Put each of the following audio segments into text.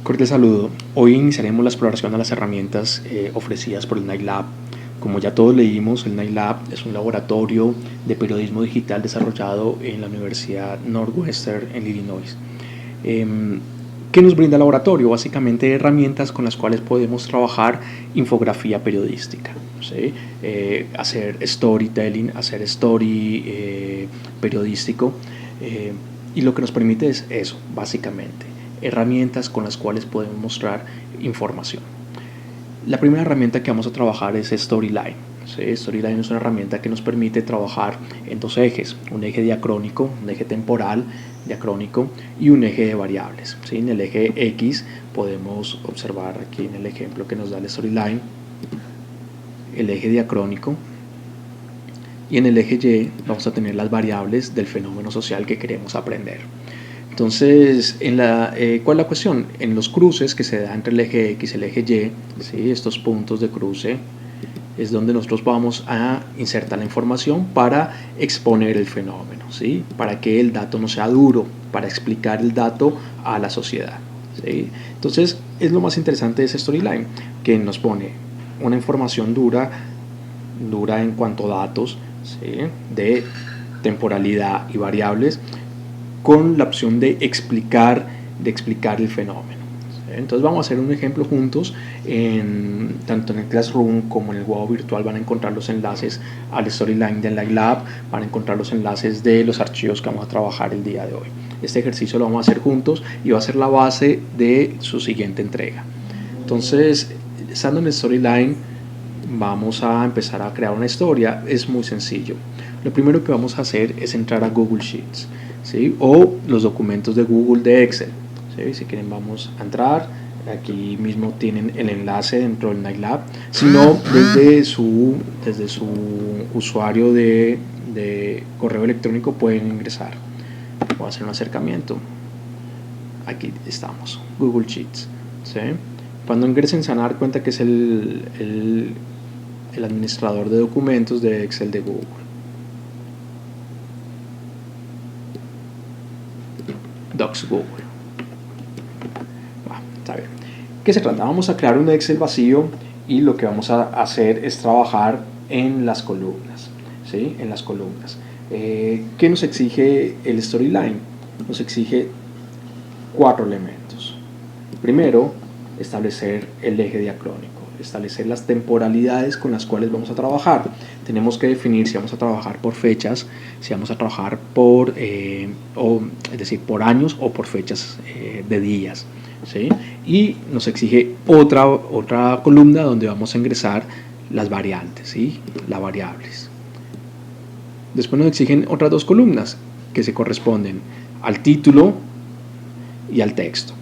Cordial saludo. Hoy iniciaremos la exploración de las herramientas ofrecidas por el Knight Lab. Como ya todos leímos, el Knight Lab es un laboratorio de periodismo digital desarrollado en la Universidad Northwestern en Illinois. ¿Qué nos brinda el laboratorio? Básicamente herramientas con las cuales podemos trabajar infografía periodística, ¿sí? Hacer storytelling, hacer story periodístico, y lo que nos permite es eso, básicamente herramientas con las cuales podemos mostrar información. La primera herramienta que vamos a trabajar es Storyline. ¿Sí? Storyline es una herramienta que nos permite trabajar en dos ejes, un eje diacrónico, un eje temporal diacrónico y un eje de variables. ¿Sí? En el eje X podemos observar aquí en el ejemplo que nos da el Storyline el eje diacrónico, y en el eje Y vamos a tener las variables del fenómeno social que queremos aprender. Entonces, ¿cuál es la cuestión? En los cruces que se da entre el eje X y el eje Y, ¿sí? Estos puntos de cruce es donde nosotros vamos a insertar la información para exponer el fenómeno, ¿sí? Para que el dato no sea duro, para explicar el dato a la sociedad, ¿sí? Entonces, es lo más interesante de ese Storyline, que nos pone una información dura en cuanto a datos, ¿sí? De temporalidad y variables, con la opción de explicar el fenómeno. Entonces vamos a hacer un ejemplo juntos, tanto en el Classroom como en el juego virtual van a encontrar los enlaces al Storyline del Knight Lab, van a encontrar los enlaces de los archivos que vamos a trabajar el día de hoy. Este ejercicio lo vamos a hacer juntos y va a ser la base de su siguiente entrega. Entonces, estando en el Storyline, vamos a empezar a crear una historia. Es muy sencillo. Lo primero que vamos a hacer es entrar a Google Sheets, ¿sí? O los documentos de Google de Excel, ¿sí? Si quieren vamos a entrar, aquí mismo tienen el enlace dentro del Knight Lab, si no desde su usuario de correo electrónico pueden ingresar. Voy a hacer un acercamiento, aquí estamos, Google Sheets, ¿sí? Cuando ingresen se van a dar cuenta que es el administrador de documentos de Excel de Google. Docs Google. Está bien. ¿Qué se trata? Vamos a crear un Excel vacío y lo que vamos a hacer es trabajar en las columnas, ¿sí? En las columnas. ¿Qué nos exige el Storyline? Nos exige 4 elementos. Primero, establecer el eje diacrónico, establecer las temporalidades con las cuales vamos a trabajar. Tenemos que definir si vamos a trabajar por fechas, si vamos a trabajar por por años o por fechas de días, ¿sí? Y nos exige otra columna donde vamos a ingresar las variantes, ¿sí? Las variables. Después nos exigen otras 2 columnas que se corresponden al título y al texto.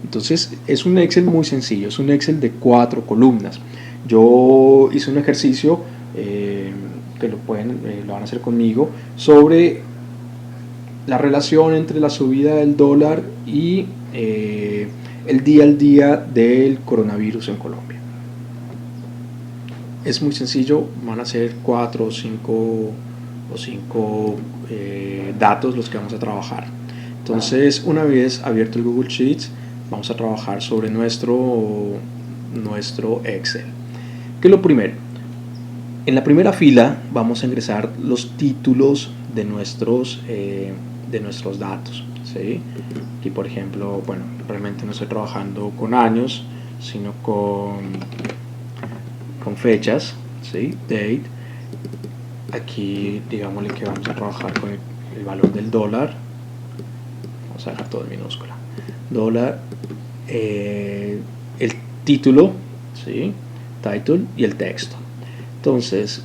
Entonces es un Excel muy sencillo, es un Excel de 4 columnas. Yo hice un ejercicio que lo van a hacer conmigo, sobre la relación entre la subida del dólar y el día al día del coronavirus en Colombia. Es muy sencillo, van a ser 4 o 5 datos los que vamos a trabajar. Entonces, una vez abierto el Google Sheets, vamos a trabajar sobre nuestro Excel. ¿Qué es lo primero? En la primera fila vamos a ingresar los títulos de nuestros datos, ¿sí? Aquí, por ejemplo, bueno, realmente no estoy trabajando con años, sino con fechas, ¿sí? Date. Aquí, digámosle que vamos a trabajar con el valor del dólar. Vamos a dejar todo en minúscula. Dólar, el título, ¿sí? Title y el texto. Entonces,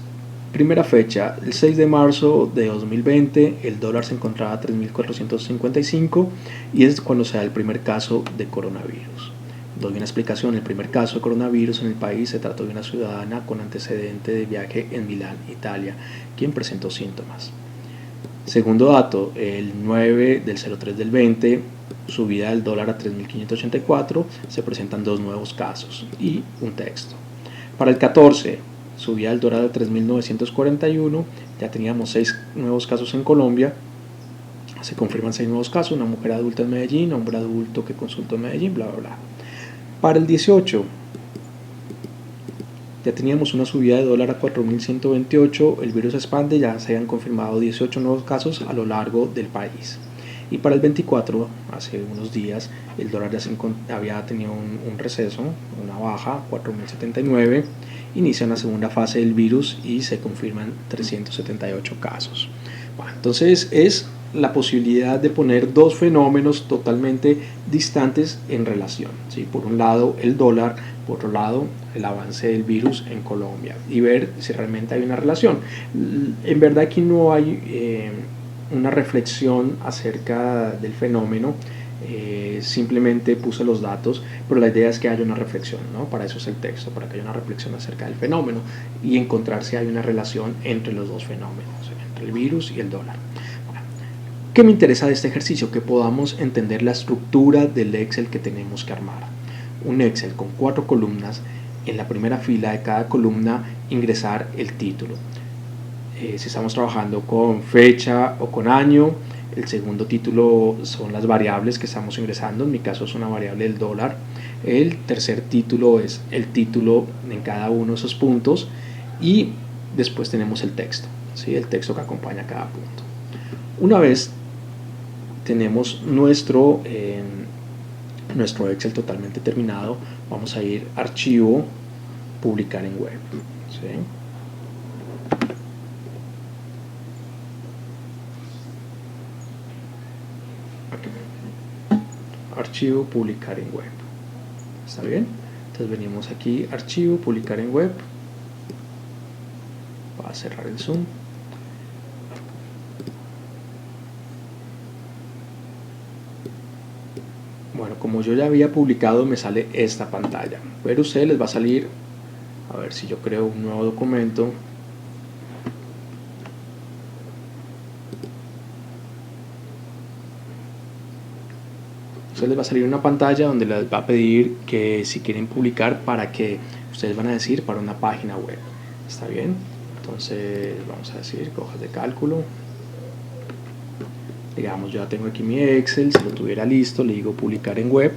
primera fecha, el 6 de marzo de 2020, el dólar se encontraba a 3.455 y es cuando se da el primer caso de coronavirus. Doy una explicación: el primer caso de coronavirus en el país se trató de una ciudadana con antecedente de viaje en Milán, Italia, quien presentó síntomas. Segundo dato, el 9 del 03 del 20, subida del dólar a 3.584, se presentan 2 nuevos casos y un texto. Para el 14, subida del dólar a 3.941, ya teníamos 6 nuevos casos en Colombia, se confirman 6 nuevos casos, una mujer adulta en Medellín, hombre adulto que consultó en Medellín, bla bla bla. Para el 18 ya teníamos una subida de dólar a 4.128, el virus se expande, ya se han confirmado 18 nuevos casos a lo largo del país. Y para el 24, hace unos días, el dólar ya había tenido un receso, una baja, 4.079, inicia una segunda fase del virus y se confirman 378 casos. Bueno, entonces es la posibilidad de poner dos fenómenos totalmente distantes en relación, ¿sí? Por un lado el dólar, por otro lado el avance del virus en Colombia, y ver si realmente hay una relación. En verdad aquí no hay una reflexión acerca del fenómeno, simplemente puse los datos, pero la idea es que haya una reflexión, ¿no? Para eso es el texto, para que haya una reflexión acerca del fenómeno y encontrar si hay una relación entre los dos fenómenos, entre el virus y el dólar. ¿Qué me interesa de este ejercicio? Que podamos entender la estructura del Excel que tenemos que armar. Un Excel con 4 columnas, en la primera fila de cada columna ingresar el título. Si estamos trabajando con fecha o con año, el segundo título son las variables que estamos ingresando, en mi caso es una variable del dólar. El tercer título es el título en cada uno de esos puntos y después tenemos el texto, ¿sí? El texto que acompaña cada punto. Una vez tenemos nuestro Excel totalmente terminado, vamos a ir archivo, publicar en web, ¿sí? Archivo, publicar en web. ¿Está bien? Entonces venimos aquí, archivo, publicar en web. Voy a cerrar el zoom. Bueno, como yo ya había publicado, me sale esta pantalla. Pero a ustedes les va a salir, a ver si yo creo un nuevo documento. Entonces les va a salir una pantalla donde les va a pedir que si quieren publicar, para que ustedes van a decir para una página web. ¿Está bien? Entonces vamos a decir hojas de cálculo. Digamos, yo ya tengo aquí mi Excel, si lo tuviera listo, le digo publicar en web.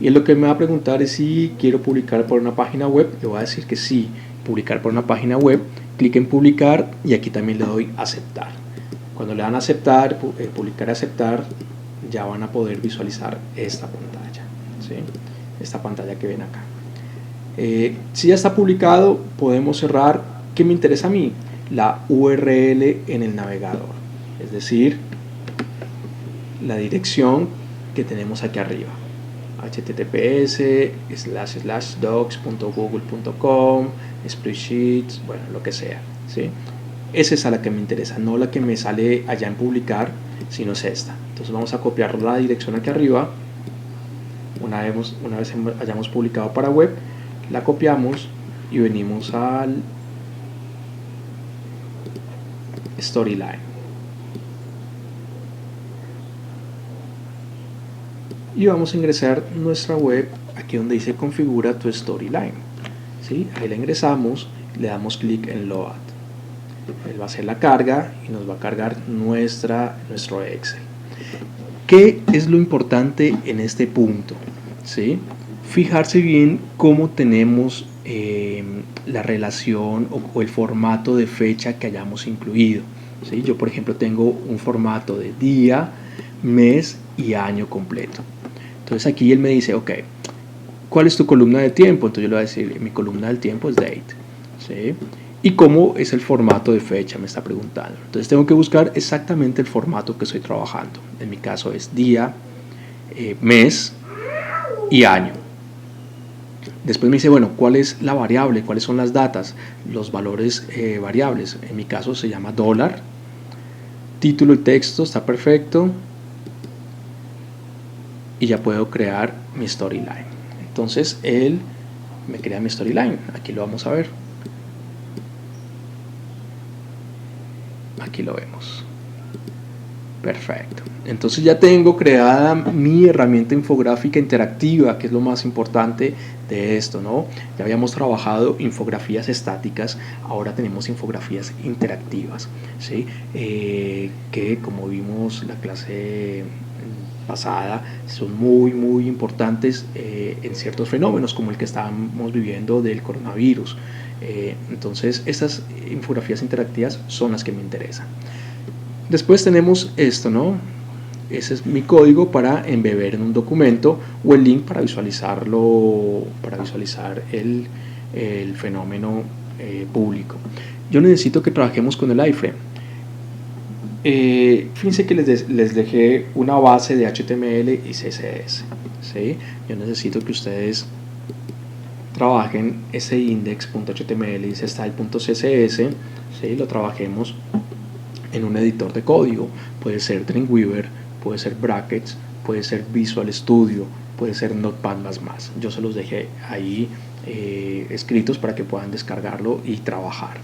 Y lo que me va a preguntar es si quiero publicar por una página web. Le voy a decir que sí, publicar por una página web. Clic en publicar y aquí también le doy aceptar. Cuando le dan a aceptar, publicar y aceptar, ya van a poder visualizar esta pantalla, ¿sí? Esta pantalla que ven acá. Si ya está publicado, podemos cerrar. ¿Qué me interesa a mí? La URL en el navegador, es decir, la dirección que tenemos aquí arriba, https://docs.google.com, spreadsheets, bueno, lo que sea, ¿sí? Esa es a la que me interesa, no la que me sale allá en publicar, sino es esta. Entonces vamos a copiar la dirección aquí arriba. Una vez hayamos publicado para web, la copiamos y venimos al Storyline. Y vamos a ingresar nuestra web aquí donde dice configura tu Storyline, ¿sí? Ahí la ingresamos, le damos clic en Load. Él va a hacer la carga y nos va a cargar nuestro Excel. ¿Qué es lo importante en este punto? ¿Sí? Fijarse bien cómo tenemos la relación o el formato de fecha que hayamos incluido, ¿sí? Yo, por ejemplo, tengo un formato de día, mes y año completo. Entonces aquí él me dice, ok, ¿cuál es tu columna de tiempo? Entonces yo le voy a decir, mi columna del tiempo es date, ¿sí? ¿Y cómo es el formato de fecha? Me está preguntando. Entonces tengo que buscar exactamente el formato que estoy trabajando. En mi caso es día, mes y año. Después me dice, bueno, ¿cuál es la variable? ¿Cuáles son las datas? Los valores variables. En mi caso se llama dólar. Título y texto, está perfecto. Y ya puedo crear mi storyline. Entonces él me crea mi storyline. Aquí lo vamos a ver. Aquí lo vemos. Perfecto. Entonces ya tengo creada mi herramienta infográfica interactiva, que es lo más importante de esto, ¿no? Ya habíamos trabajado infografías estáticas, ahora tenemos infografías interactivas, ¿sí? Que como vimos la clase pasada son muy importantes en ciertos fenómenos como el que estamos viviendo del coronavirus. Entonces estas infografías interactivas son las que me interesan. Después tenemos esto, ¿no? Ese es mi código para embeber en un documento, o el link para visualizarlo, para visualizar el fenómeno público. Yo necesito que trabajemos con el iframe. Fíjense que les dejé una base de HTML y CSS, ¿sí? Yo necesito que ustedes trabajen ese index.html y ese style.css, ¿sí? Lo trabajemos en un editor de código. Puede ser Dreamweaver, puede ser Brackets, puede ser Visual Studio, puede ser Notepad++. Yo se los dejé ahí escritos para que puedan descargarlo y trabajar,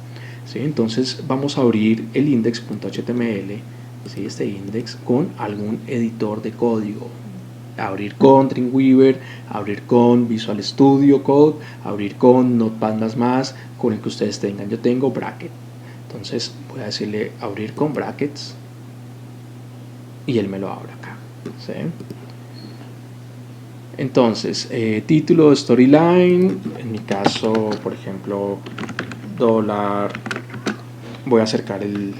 ¿sí? Entonces vamos a abrir el index.html, ¿sí? Este index con algún editor de código. Abrir con Dreamweaver, abrir con Visual Studio Code, abrir con Notepad++, con el que ustedes tengan. Yo tengo Bracket. Entonces voy a decirle abrir con Brackets y él me lo abre acá, ¿sí? Entonces, título, storyline, en mi caso, por ejemplo, dólar, voy a acercar el...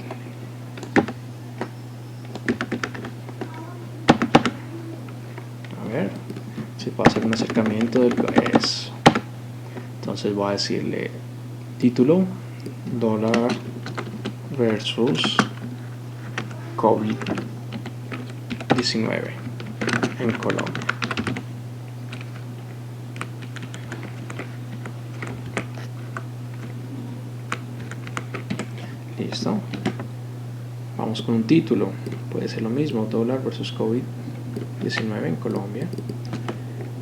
A ver, si puedo hacer un acercamiento del... Eso. Entonces voy a decirle título, dólar versus COVID-19 en Colombia. Listo. Vamos con un título. Puede ser lo mismo, dólar versus COVID-19 en Colombia.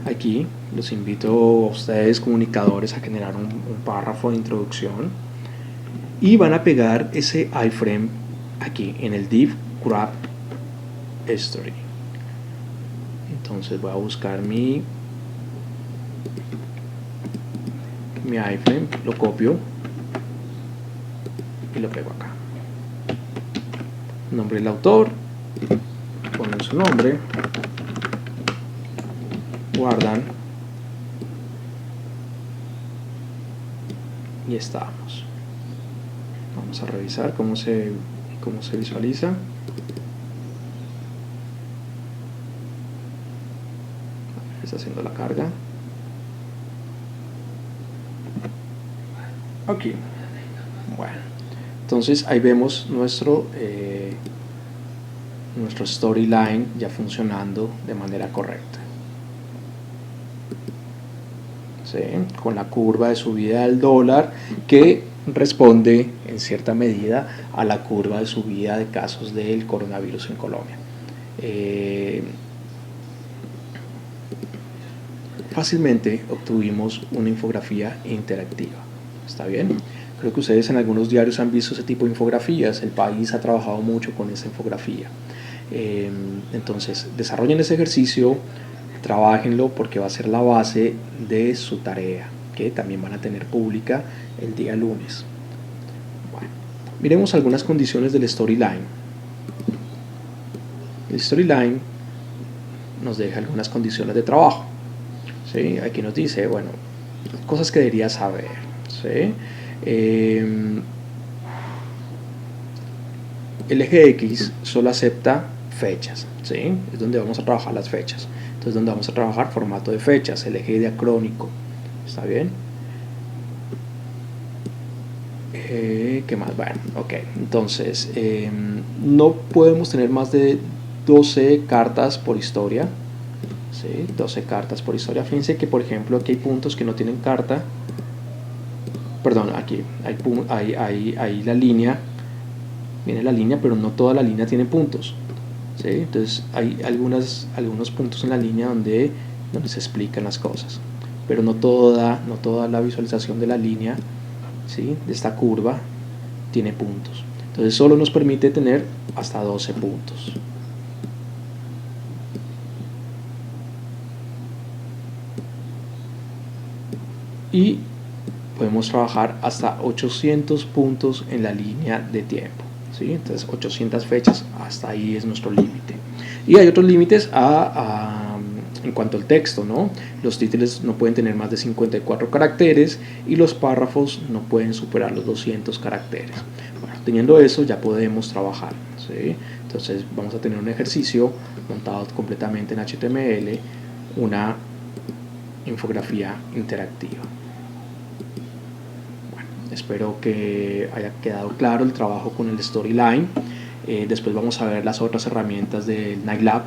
Aquí los invito a ustedes, comunicadores, a generar un párrafo de introducción y van a pegar ese iframe aquí en el div grab story. Entonces voy a buscar mi iframe, lo copio y lo pego acá. Nombre del autor, ponen su nombre, guardan y estamos. Vamos a revisar cómo se visualiza. Está haciendo la carga. Ok. Bueno, entonces ahí vemos nuestro storyline ya funcionando de manera correcta, ¿sí? Con la curva de subida del dólar que responde en cierta medida a la curva de subida de casos del coronavirus en Colombia. Fácilmente obtuvimos una infografía interactiva. ¿Está bien? Creo que ustedes en algunos diarios han visto ese tipo de infografías. El país ha trabajado mucho con esa infografía. Entonces, desarrollen ese ejercicio, trabájenlo porque va a ser la base de su tarea, que también van a tener pública el día lunes. Bueno, miremos algunas condiciones del storyline. El storyline nos deja algunas condiciones de trabajo, ¿sí? Aquí nos dice, bueno, cosas que deberías saber, ¿sí? El eje X solo acepta fechas, ¿sí? Es donde vamos a trabajar las fechas. Entonces, donde vamos a trabajar formato de fechas, el eje diacrónico. ¿Está bien? ¿Qué más? Bueno, ok. Entonces, no podemos tener más de 12 cartas por historia. ¿Sí? 12 cartas por historia. Fíjense que, por ejemplo, aquí hay puntos que no tienen carta. Perdón, aquí hay la línea. Viene la línea, pero no toda la línea tiene puntos, ¿sí? Entonces hay algunos puntos en la línea donde se explican las cosas, pero no toda la visualización de la línea, ¿sí? De esta curva tiene puntos. Entonces solo nos permite tener hasta 12 puntos. Y podemos trabajar hasta 800 puntos en la línea de tiempo. ¿sí? Entonces 800 fechas, hasta ahí es nuestro límite. Y hay otros límites en cuanto al texto, ¿no? Los títulos no pueden tener más de 54 caracteres y los párrafos no pueden superar los 200 caracteres. Bueno, teniendo eso ya podemos trabajar, ¿sí? Entonces vamos a tener un ejercicio montado completamente en HTML, una infografía interactiva. Bueno, espero que haya quedado claro el trabajo con el Storyline. Después vamos a ver las otras herramientas del Nightlab.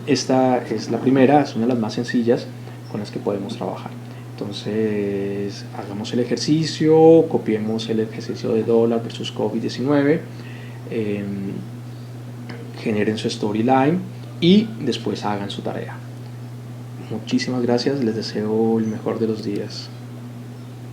Esta es la primera, es una de las más sencillas con las que podemos trabajar. Entonces hagamos el ejercicio, copiemos el ejercicio de dólar versus COVID-19, generen su Storyline y después hagan su tarea. Muchísimas gracias, les deseo el mejor de los días.